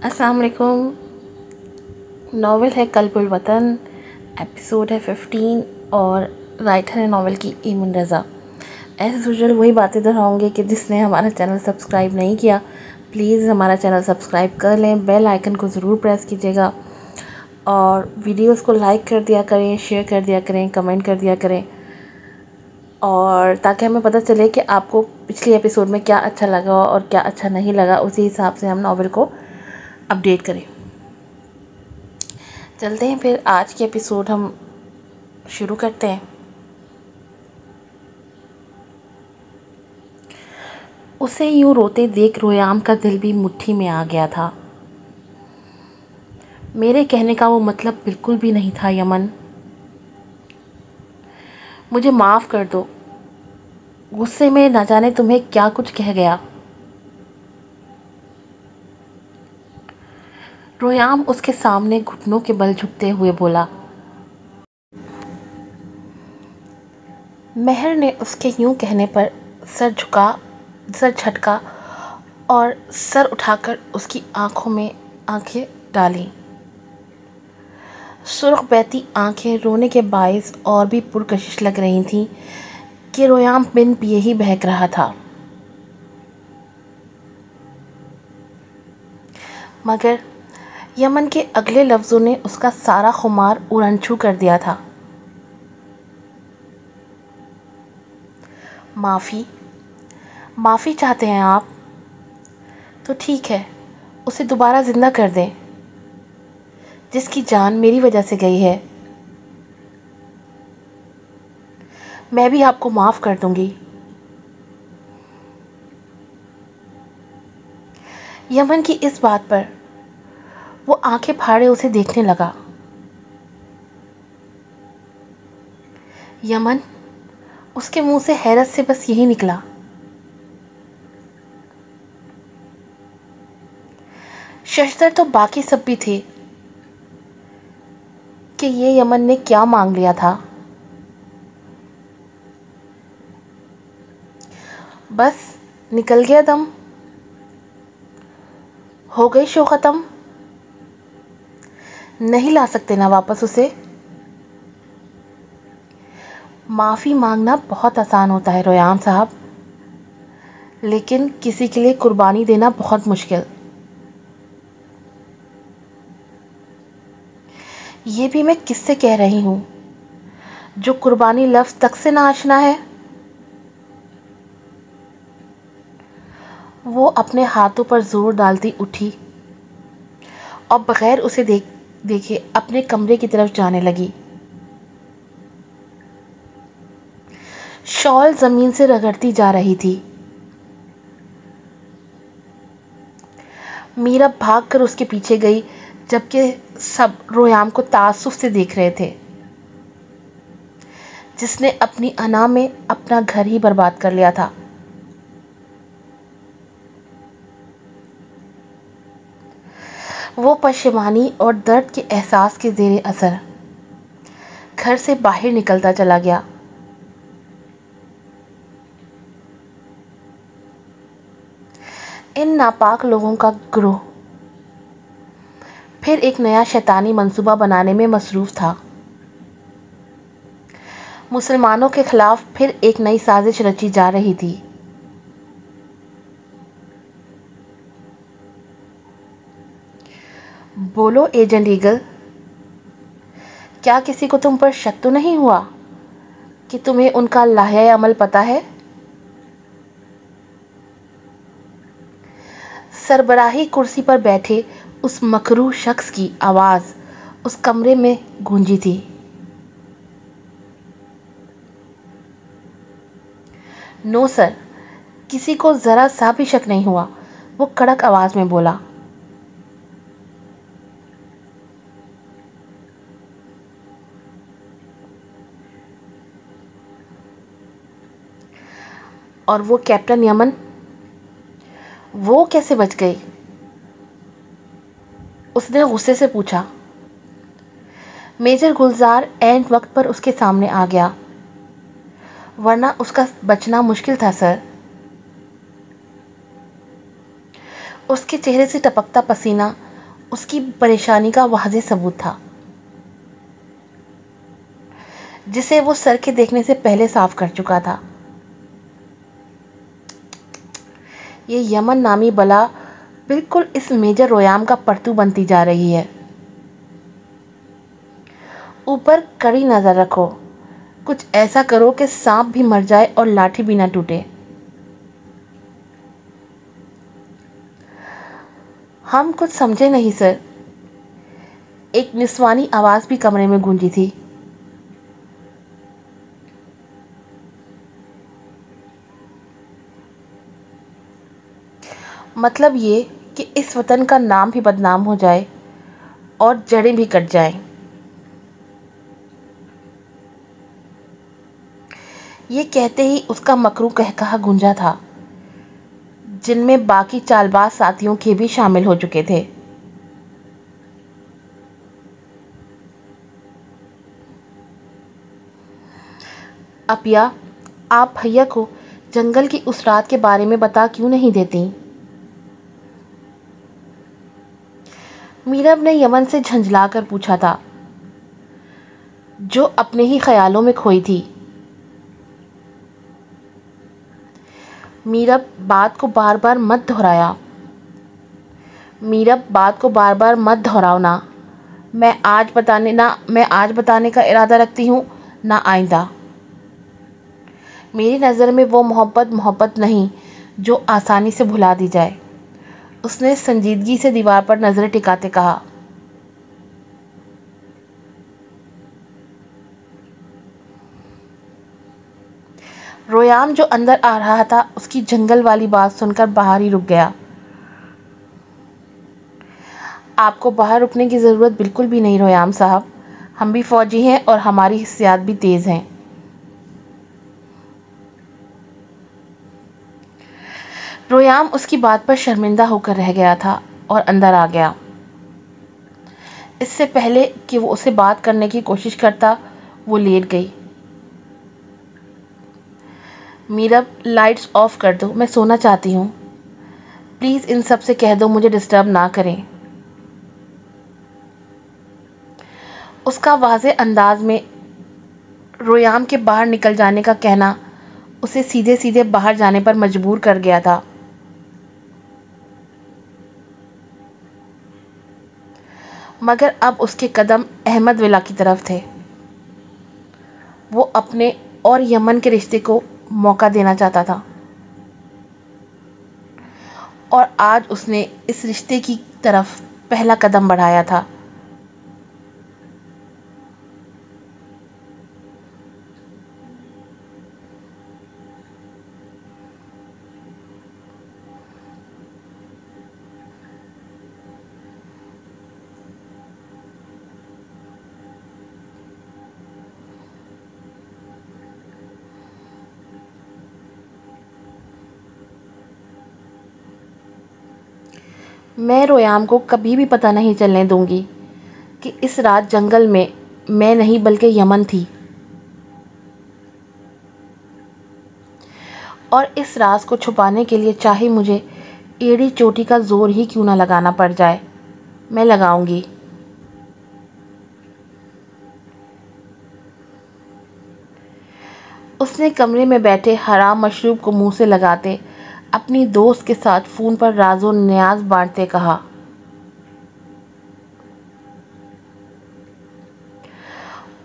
अस्सलाम वालेकुम। नावल है कल्बुल वतन, एपिसोड है 15 और राइटर है नावल की ईमन रज़ा। ऐसे यूजुअल वही बातें दोहराऊंगी कि जिसने हमारा चैनल सब्सक्राइब नहीं किया प्लीज़ हमारा चैनल सब्सक्राइब कर लें, बेल आइकन को ज़रूर प्रेस कीजिएगा और वीडियोस को लाइक कर दिया करें, शेयर कर दिया करें, कमेंट कर दिया करें, और ताकि हमें पता चले कि आपको पिछली एपिसोड में क्या अच्छा लगा और क्या अच्छा नहीं लगा, उसी हिसाब से हम नावल को अपडेट करें। चलते हैं फिर आज की एपिसोड हम शुरू करते हैं। उसे यूं रोते देख रोयाम का दिल भी मुट्ठी में आ गया था। मेरे कहने का वो मतलब बिल्कुल भी नहीं था यमन, मुझे माफ़ कर दो, गुस्से में न जाने तुम्हें क्या कुछ कह गया। रोयाम उसके सामने घुटनों के बल झुकते हुए बोला। महर ने उसके यूं कहने पर सर झटका और सर उठाकर उसकी आंखों में आंखें डाली। सुर्ख बहती आंखें रोने के बायस और भी पुरकशिश लग रही थीं कि रोयाम बिन पिए ही बहक रहा था। मगर यमन के अगले लफ्ज़ों ने उसका सारा खुमार उड़नछू कर दिया था। माफ़ी चाहते हैं आप? तो ठीक है, उसे दोबारा ज़िंदा कर दें, जिसकी जान मेरी वजह से गई है। मैं भी आपको माफ़ कर दूंगी। यमन की इस बात पर वो आंखें फाड़े उसे देखने लगा। यमन, उसके मुंह से हैरत से बस यही निकला। शशदर तो बाकी सब भी थे कि ये यमन ने क्या मांग लिया था। बस निकल गया दम, हो गई शो ख़त्म, नहीं ला सकते ना वापस उसे। माफ़ी मांगना बहुत आसान होता है रोयाम साहब, लेकिन किसी के लिए कुर्बानी देना बहुत मुश्किल। ये भी मैं किससे कह रही हूँ जो कुर्बानी लफ्ज़ तक से ना आशना है। वो अपने हाथों पर जोर डालती उठी और बग़ैर उसे देखे अपने कमरे की तरफ जाने लगी। शॉल ज़मीन से रगड़ती जा रही थी। मीरा भागकर उसके पीछे गई, जबकि सब रोयाम को ताज्जुब से देख रहे थे, जिसने अपनी अना में अपना घर ही बर्बाद कर लिया था। वो पशेमानी और दर्द के एहसास के ज़ेरे असर घर से बाहर निकलता चला गया। इन नापाक लोगों का ग्रोह फिर एक नया शैतानी मंसूबा बनाने में मसरूफ़ था। मुसलमानों के खिलाफ फिर एक नई साजिश रची जा रही थी। बोलो एजेंट ईगल, क्या किसी को तुम पर शक तो नहीं हुआ कि तुम्हें उनका लाहे अमल पता है? सरबराही कुर्सी पर बैठे उस मकरूह शख्स की आवाज़ उस कमरे में गूंजी थी। नो सर, किसी को ज़रा सा भी शक नहीं हुआ, वो कड़क आवाज़ में बोला। और वो कैप्टन यमन, वो कैसे बच गई? उसने गुस्से से पूछा। मेजर गुलजार ऐन वक्त पर उसके सामने आ गया, वरना उसका बचना मुश्किल था सर। उसके चेहरे से टपकता पसीना उसकी परेशानी का वाज़ेह सबूत था, जिसे वो सर के देखने से पहले साफ कर चुका था। ये यमन नामी बला बिल्कुल इस मेजर रोयाम का परतू बनती जा रही है। ऊपर कड़ी नज़र रखो, कुछ ऐसा करो कि सांप भी मर जाए और लाठी भी ना टूटे। हम कुछ समझे नहीं सर। एक निस्वानी आवाज़ भी कमरे में गूंजी थी। मतलब ये कि इस वतन का नाम भी बदनाम हो जाए और जड़ें भी कट जाएं। ये कहते ही उसका मकरू कहकहा गूंजा था, जिनमें बाकी चालबाज साथियों के भी शामिल हो चुके थे। अपिया, आप भैया को जंगल की उस रात के बारे में बता क्यों नहीं देती? मीरब ने यमन से झंझला कर पूछा था, जो अपने ही ख्यालों में खोई थी। मीरब, बात को बार बार मत दोहराया। मीरब, बात को बार बार मत दोहराओ ना। मैं आज बताने का इरादा रखती हूँ, ना आइंदा। मेरी नज़र में वो मोहब्बत नहीं जो आसानी से भुला दी जाए। उसने संजीदगी से दीवार पर नज़रें टिकाते कहा। रोयाम जो अंदर आ रहा था, उसकी जंगल वाली बात सुनकर बाहर ही रुक गया। आपको बाहर रुकने की ज़रूरत बिल्कुल भी नहीं रोयाम साहब। हम भी फ़ौजी हैं और हमारी हिस्सियात भी तेज़ हैं। रोयाम उसकी बात पर शर्मिंदा होकर रह गया था और अंदर आ गया। इससे पहले कि वो उसे बात करने की कोशिश करता, वो लेट गई। मीरब, लाइट्स ऑफ कर दो, मैं सोना चाहती हूँ। प्लीज़ इन सब से कह दो मुझे डिस्टर्ब ना करें। उसका वाज़े अंदाज में रोयाम के बाहर निकल जाने का कहना उसे सीधे सीधे बाहर जाने पर मजबूर कर गया था। मगर अब उसके कदम अहमद विला की तरफ थे। वो अपने और यमन के रिश्ते को मौका देना चाहता था और आज उसने इस रिश्ते की तरफ पहला कदम बढ़ाया था। मैं रोयाम को कभी भी पता नहीं चलने दूंगी कि इस रात जंगल में मैं नहीं बल्कि यमन थी, और इस राज को छुपाने के लिए चाहे मुझे एड़ी चोटी का जोर ही क्यों ना लगाना पड़ जाए, मैं लगाऊंगी। उसने कमरे में बैठे हराम मशरूब को मुंह से लगाते अपनी दोस्त के साथ फ़ोन पर राज़ो न्याज बांटते कहा।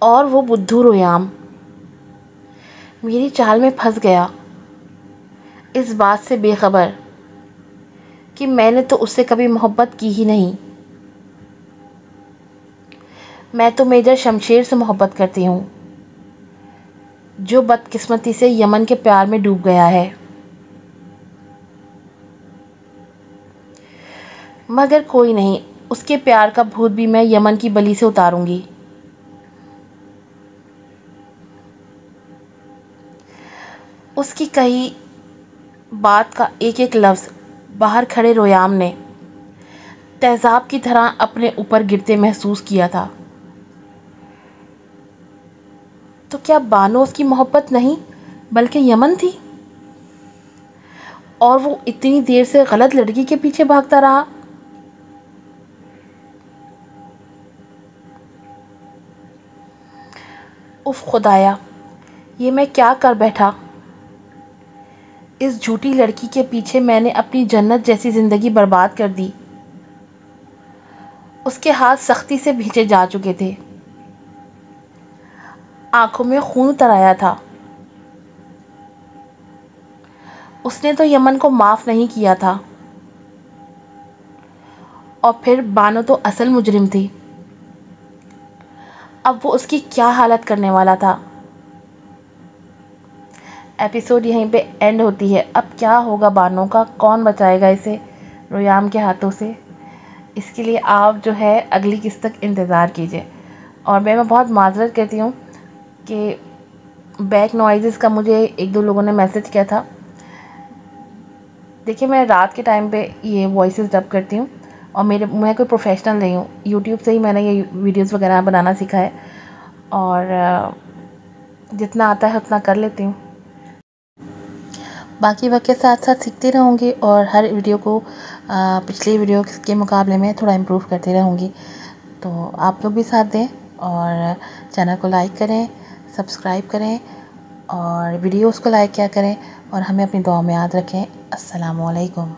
और वो बुद्धू रोयाम मेरी चाल में फंस गया, इस बात से बेखबर कि मैंने तो उससे कभी मोहब्बत की ही नहीं। मैं तो मेजर शमशेर से मोहब्बत करती हूँ, जो बदकिस्मती से यमन के प्यार में डूब गया है। मगर कोई नहीं, उसके प्यार का भूत भी मैं यमन की बलि से उतारूंगी। उसकी कही बात का एक एक लफ्ज़ बाहर खड़े रोयाम ने तेज़ाब की तरह अपने ऊपर गिरते महसूस किया था। तो क्या बानो उसकी मोहब्बत नहीं बल्कि यमन थी, और वो इतनी देर से गलत लड़की के पीछे भागता रहा? उफ खुदाया, ये मैं क्या कर बैठा। इस झूठी लड़की के पीछे मैंने अपनी जन्नत जैसी ज़िंदगी बर्बाद कर दी। उसके हाथ सख्ती से भींचे जा चुके थे, आंखों में खून उतर आया था। उसने तो यमन को माफ़ नहीं किया था, और फिर बानो तो असल मुजरिम थी। अब वो उसकी क्या हालत करने वाला था। एपिसोड यहीं पे एंड होती है। अब क्या होगा बानो का, कौन बचाएगा इसे रोयाम के हाथों से, इसके लिए आप जो है अगली किस्त तक इंतज़ार कीजिए। और मैं बहुत माजरत करती हूँ कि बैक नॉइज़ का मुझे एक दो लोगों ने मैसेज किया था। देखिए, मैं रात के टाइम पे ये वॉइसेस डब करती हूँ, और मैं कोई प्रोफेशनल नहीं हूँ। यूट्यूब से ही मैंने ये वीडियोस वगैरह बनाना सीखा है, और जितना आता है उतना कर लेती हूँ। बाकी वक्त के साथ साथ सीखती रहूँगी, और हर वीडियो को पिछली वीडियो के मुकाबले में थोड़ा इम्प्रूव करती रहूँगी। तो आप लोग भी साथ दें, और चैनल को लाइक करें, सब्सक्राइब करें, और वीडियोस को लाइक किया करें, और हमें अपनी दुआ में याद रखें। अस्सलामु अलैकुम।